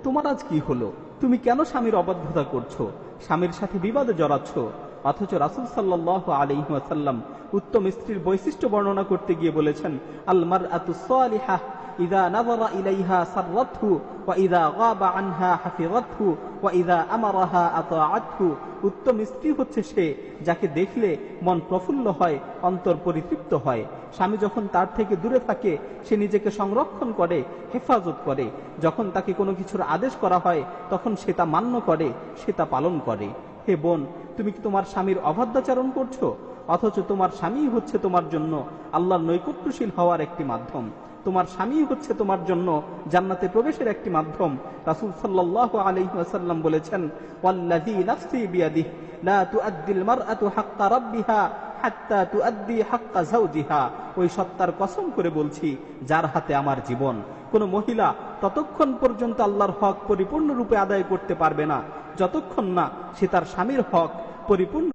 তোমার আজ কি হলো? তুমি কেন স্বামীর অবাধ্যতা করছো, স্বামীর সাথে বিবাদে জড়াচ্ছ? অথচ রাসূল সাল্লাল্লাহু আলাইহি ওয়াসাল্লাম উত্তম স্ত্রীর বৈশিষ্ট্য বর্ণনা করতে গিয়ে বলেছেন, আল মারআতু সালিহা ইযা নাযারা ইলাইহা সাররাতহু ওয়া ইযা গাবা আনহা হাফিযাতহু ওয়া ইযা আমারাহা আতাআতহু। উত্তম স্ত্রী হচ্ছে সে যাকে দেখলে মন প্রফুল্ল হয়, অন্তর পরিতৃপ্ত হয়। স্বামী যখন তার থেকে দূরে থাকে সে নিজেকে সংরক্ষণ করে, হেফাজত করে। যখন তাকে কোনো কিছুর আদেশ করা হয় তখন সে তা মান্য করে, সে তা পালন করে। হে বোন, তুমি কি তোমার স্বামীর অবাধ্যাচরণ করছো? অথচ তোমার স্বামী হচ্ছে তোমার জন্য আল্লাহর নৈকট্যশীল হওয়ার একটি মাধ্যম। তোমার স্বামী হচ্ছে তোমার জন্য জান্নাতে প্রবেশের একটি মাধ্যম। রাসূল সাল্লাল্লাহু আলাইহি ওয়াসাল্লাম বলেছেন, ওয়াল্লাযী নাফসি বিয়াদিহি লা তুআদ্দিল মারআতু হাক্কা রাব্বিহা হাত্তা তুআদ্দি হাক্কা যাওজিহা। ওই সত্তার কসম করে বলছি যার হাতে আমার জীবন, কোন মহিলা ততক্ষণ পর্যন্ত আল্লাহর হক পরিপূর্ণরূপে আদায় করতে পারবে না যতক্ষণ না সে তার স্বামীর হক পরিপূর্ণ